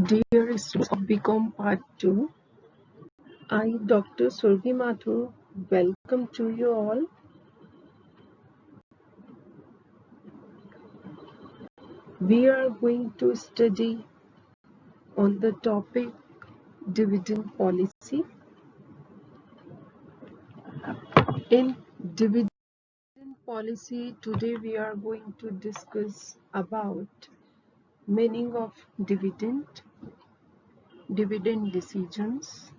Dear students of BCom Part 2, I, Dr. Surbi Mathur, welcome to you all. We are going to study on the topic dividend policy. In dividend policy, today we are going to discuss about meaning of dividend, dividend decisions,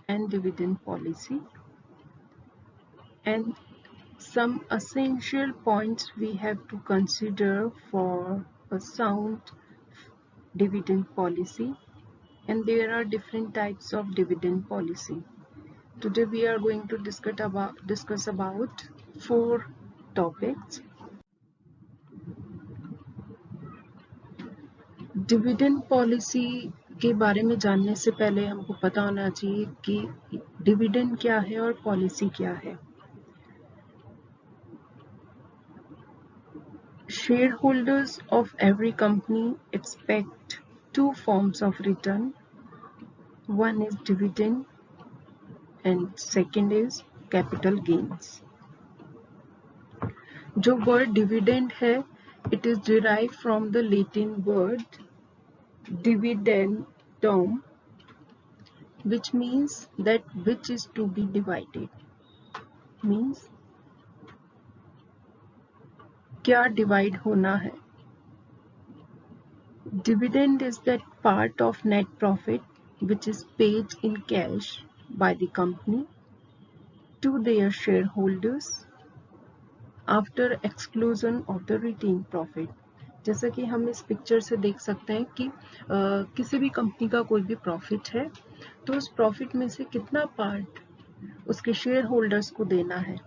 and dividend policy, and some essential points we have to consider for a sound dividend policy, and there are different types of dividend policy. Today we are going to discuss about 4 topics. Dividend policy के बारे में जानने से पहले हमको पता होना चाहिए कि डिविडेंड क्या है और पॉलिसी क्या है. Shareholders of every company expect 2 forms of return. One is dividend and second is capital gains. जो word dividend है, it is derived from the Latin word dividendum, which means that which is to be divided. Means क्या divide होना है. Dividend is that part of net profit which is paid in cash by the company to their shareholders after exclusion of the retained profit. जैसा कि हम इस picture से देख सकते हैं कि किसी भी कंपनी का कोई भी प्रॉफिट है तो उस प्रॉफिट में से कितना पार्ट उसके शेयर होल्डर्स को देना है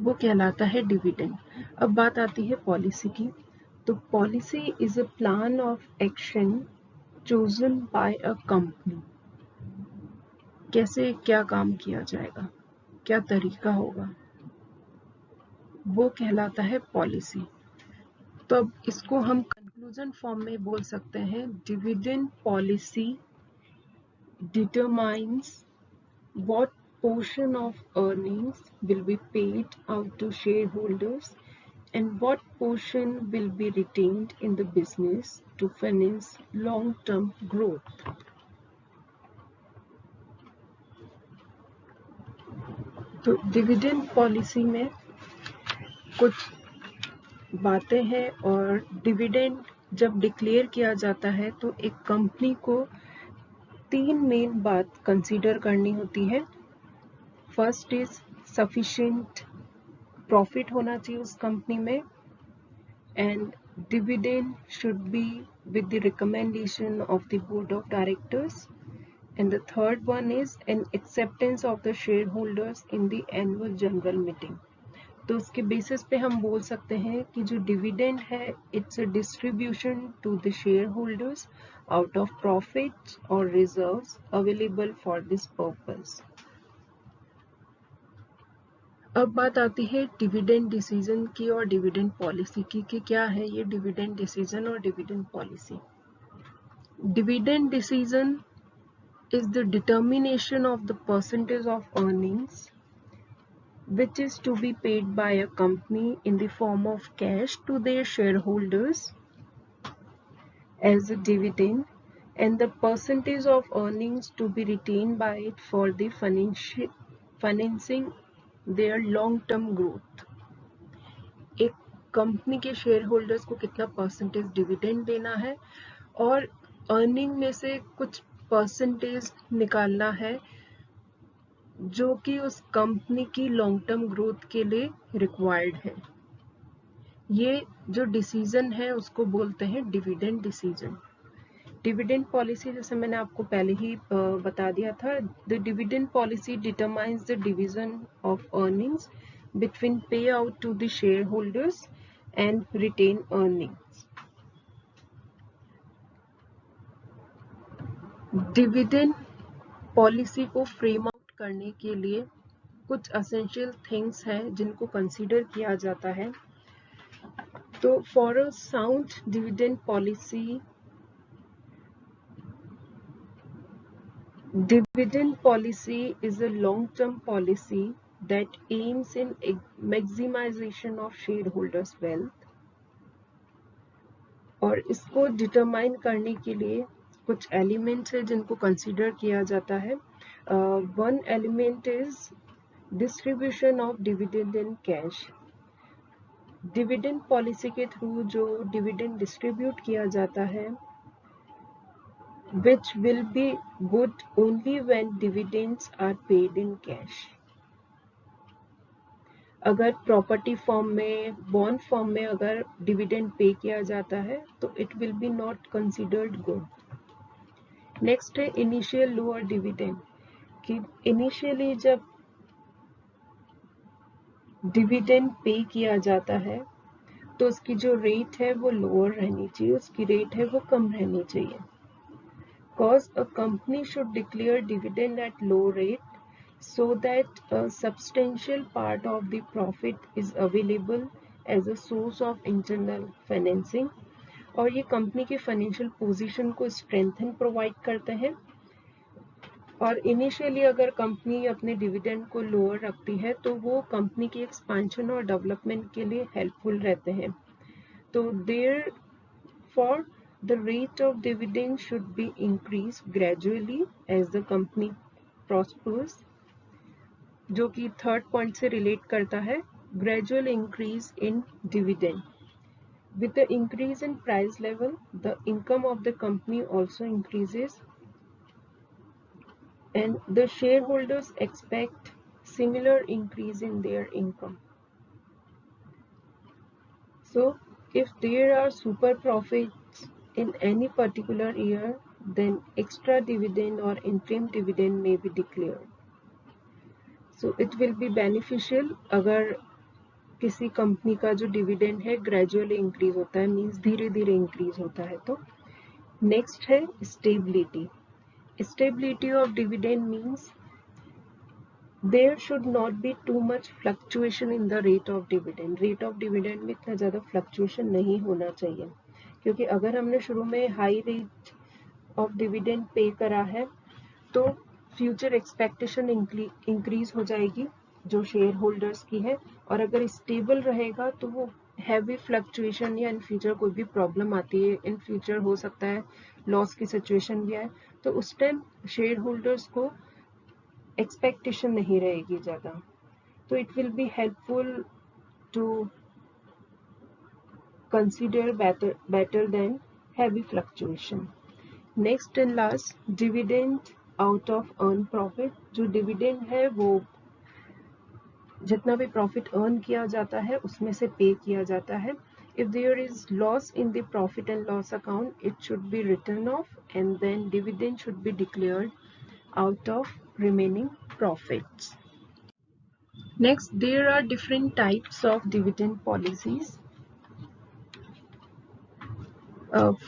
वो कहलाता है डिविडेंड. अब बात आती है पॉलिसी की. तो policy is a plan of action chosen by a company. कैसे क्या काम किया जाएगा, क्या तरीका होगा, वो कहलाता है पॉलिसी. तो अब इसको हम कंक्लूजन फॉर्म में बोल सकते हैं. Dividend policy determines what portion of earnings will be paid out to shareholders and what portion will be retained in the business to finance long-term growth. तो डिविडेंड पॉलिसी में कुछ बातें हैं और डिविडेंड जब डिक्लेयर किया जाता है तो एक कंपनी को 3 मेन बात कंसीडर करनी होती है. फर्स्ट इज सफिशिएंट प्रॉफिट होना चाहिए उस कंपनी में, and dividend should be with the recommendation of the board of directors, and the third one is an acceptance of the share holders in the annual general meeting. तो उसके basis पे हम बोल सकते हैं कि जो डिविडेंड है it's a distribution to the share holders out of profits और reserves available for this purpose. अब बात आती है डिविडेंड डिसीजन की और डिविडेंड पॉलिसी की कि क्या है ये डिविडेंड डिसीजन और dividend policy. Dividend decision is the determination of the percentage of earnings which is to be paid by a company in the form of cash to their shareholders as a dividend, and the percentage of earnings to be retained by it for the financing their long term growth. एक company के share holders को कितना percentage dividend देना है और earning में से कुछ परसेंटेज निकालना है जो कि उस कंपनी की लॉन्ग टर्म ग्रोथ के लिए रिक्वायर्ड है. ये जो डिसीजन है उसको बोलते हैं डिविडेंड डिसीजन. डिविडेंड पॉलिसी जैसे मैंने आपको पहले ही बता दिया था. The dividend policy determines the division of earnings between pay out to the share holders and retain earnings. Dividend policy को फ्रेम आउट करने के लिए कुछ एसेंशियल थिंग्स हैं जिनको कंसीडर किया जाता है. तो for a sound dividend policy Dividend policy is a long-term policy that aims in maximization of shareholders' wealth, और इसको डिटरमाइन करने के लिए कुछ एलिमेंट्स है जिनको कंसीडर किया जाता है. One element is distribution of dividend in cash. Dividend policy के थ्रू जो डिविडेंड डिस्ट्रीब्यूट किया जाता है, which will be good only when dividends are paid in cash. अगर प्रॉपर्टी फॉर्म में, बॉन्ड फॉर्म में अगर डिविडेंड पे किया जाता है तो it will B not considered good. Next है इनिशियल लोअर डिविडेंड, कि इनिशियली जब डिविडेंड पे किया जाता है तो उसकी जो रेट है वो लोअर रहनी चाहिए, उसकी रेट है वो कम रहनी चाहिए. Cause a company should declare dividend at low rate so that a substantial part of the profit is available as a source of internal financing. और ये कंपनी के फाइनेंशियल पोजीशन को स्ट्रेंथन प्रोवाइड करते हैं. और इनिशियली अगर company अपने dividend को लोअर रखती है तो वो कंपनी की एक्सपेंशन और डेवलपमेंट के लिए हेल्पफुल रहते हैं. तो there for the rate of dividend should be increased gradually as the company prospers, जो कि थर्ड पॉइंट से रिलेट करता है. gradual increase in dividend. With the increase in price level, the income of the company also increases and the shareholders expect similar increase in their income. So if there are super profits in any particular year, then extra dividend or interim dividend may be declared. So it will be beneficial अगर किसी company का जो dividend है gradually increase होता है, means धीरे धीरे increase होता है. तो नेक्स्ट है stability. Stability of dividend means there should not be too much fluctuation in the rate of dividend. Rate of dividend में इतना ज़्यादा फ्लक्चुएशन नहीं होना चाहिए, क्योंकि अगर हमने शुरू में high rate of dividend pay करा है तो फ्यूचर एक्सपेक्टेशन इंक्रीज हो जाएगी जो शेयर होल्डर्स की है. और अगर स्टेबल रहेगा तो वो हैवी फ्लक्चुएशन या इन फ्यूचर कोई भी प्रॉब्लम आती है, इन फ्यूचर हो सकता है लॉस की सिचुएशन भी आए, तो उस टाइम शेयर होल्डर्स को एक्सपेक्टेशन नहीं रहेगी ज़्यादा. तो it will be helpful to consider better than heavy fluctuation. Next and last, dividend out of earn profit. जो डिविडेंड है वो जितना भी प्रॉफिट अर्न किया जाता है उसमें से पे किया जाता है. If there is loss in the profit and loss account, it should be written off and then dividend should be declared out of remaining profits. Next, there are different types of dividend policies.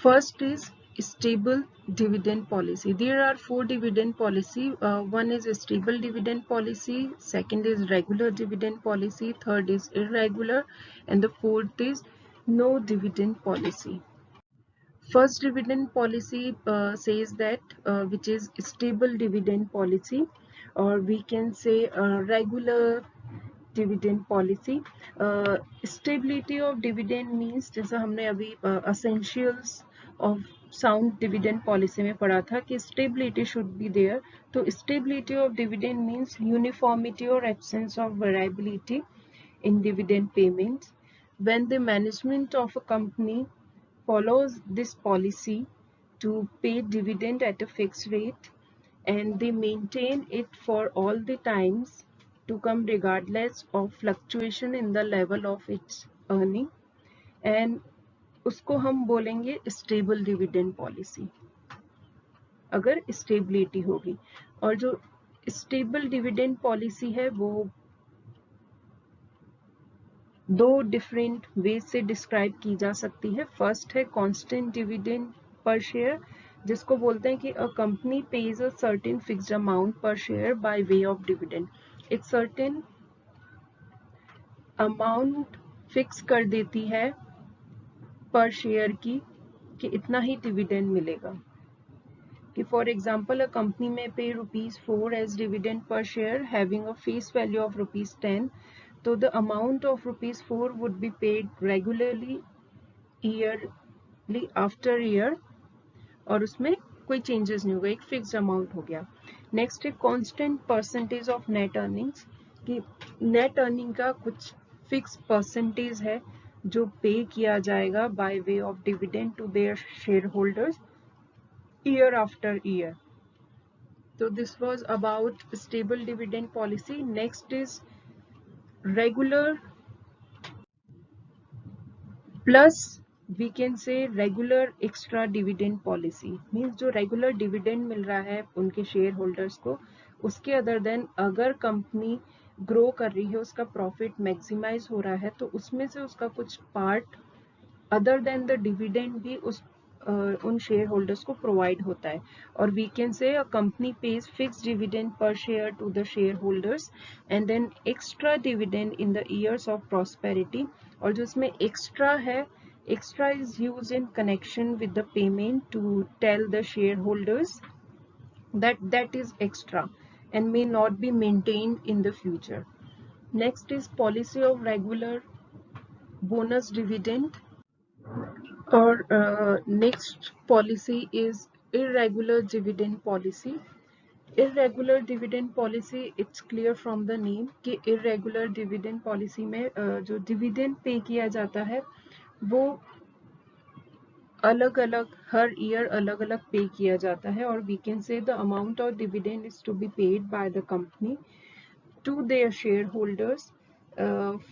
First is stable dividend policy. There are 4 dividend policy. One is a stable dividend policy, second is regular dividend policy, third is irregular, and the fourth is no dividend policy. First dividend policy says that which is stable dividend policy, or we can say regular dividend policy. Stability of dividend means जैसा हमने अभी essentials of sound dividend policy में पढ़ा था कि stability should be there. तो stability of dividend means uniformity और absence of variability in dividend payments. When the management of a company follows this policy to pay dividend at a fixed rate and they maintain it for all the times to come regardless of fluctuation in the level of its earning, and उसको हम बोलेंगे stable dividend policy अगर stability होगी. और जो stable dividend policy है वो दो डिफरेंट वेज से डिस्क्राइब की जा सकती है. फर्स्ट है कांस्टेंट डिविडेंड पर शेयर, जिसको बोलते हैं कि a company pays a certain fixed amount per share by way of dividend. एक सर्टेन अमाउंट फिक्स कर देती है पर शेयर की कि इतना ही डिविडेंड मिलेगा. कि for example a company may pay ₹4 as dividend per share having a face value of ₹10, तो the amount of ₹4 would be paid regularly yearly after year, और उसमें कोई चेंजेस नहीं होगा, एक फिक्स्ड अमाउंट हो गया। नेक्स्ट है constant percentage of net earnings, कि नेट अर्निंग का कुछ फिक्स परसेंटेज है जो पे किया जाएगा by way of dividend to their share holders year after year. So this was about stable dividend policy. Next is regular plus we can say regular extra dividend policy, means जो regular dividend मिल रहा है उनके share holders को, उसके other than अगर company grow कर रही है, उसका प्रॉफिट मैक्सिमाइज हो रहा है, तो उसमें से उसका कुछ part other than the dividend भी उन शेयर होल्डर्स को प्रोवाइड होता है। और we can say a company pays fixed dividend per share to the share holders and then extra dividend in the years of prosperity. और जो इसमें extra है, extra is used in connection with the payment to tell the share holders that is extra and may not be maintained in the future. Next is policy of regular bonus dividend, or next policy is irregular dividend policy. Irregular dividend policy, it's clear from the name कि irregular dividend policy में जो dividend पे किया जाता है वो अलग अलग हर ईयर अलग अलग पे किया जाता है, और we can say the amount of dividend is to be paid by the company to their shareholders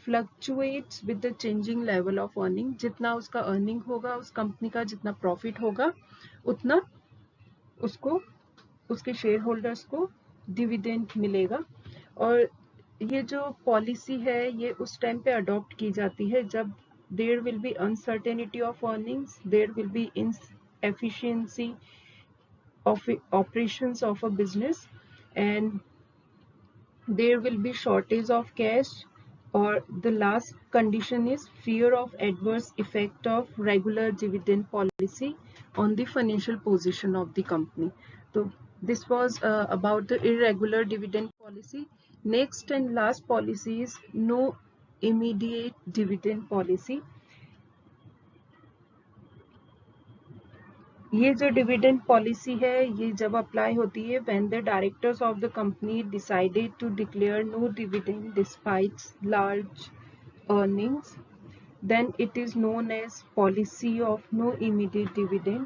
fluctuates with the changing level of earning. जितना उसका अर्निंग होगा, उस कंपनी का जितना प्रॉफिट होगा, उतना उसको उसके शेयर होल्डर्स को डिविडेंड मिलेगा। और ये जो पॉलिसी है ये उस टाइम पे अडॉप्ट की जाती है जब there will be uncertainty of earnings, there will be inefficiency of operations of a business, and there will be shortage of cash, or the last condition is fear of adverse effect of regular dividend policy on the financial position of the company. So this was about the irregular dividend policy. Next and last policy is no immediate dividend policy. ये जो dividend policy है ये जब apply होती है when the directors of the company decided to declare no dividend despite large earnings, then it is known as policy of no immediate dividend.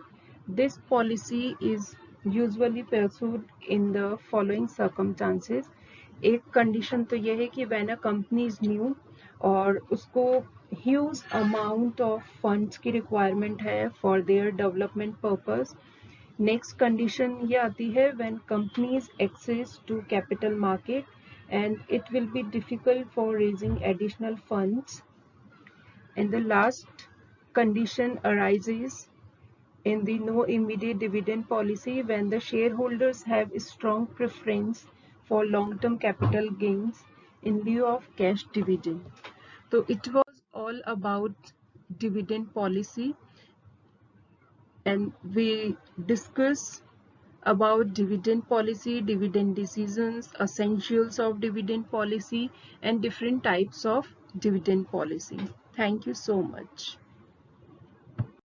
This policy is usually pursued in the following circumstances. एक condition तो यह है कि when a company is new और उसको huge amount of funds की requirement है for their development purpose. Next condition ये आती है when companies access to capital market and it will be difficult for raising additional funds. And the last condition arises in the no immediate dividend policy when the shareholders have a strong preference for long-term capital gains in lieu of cash dividend. So it was all about dividend policy, and we discuss about dividend policy, dividend decisions, essentials of dividend policy, and different types of dividend policy. Thank you so much.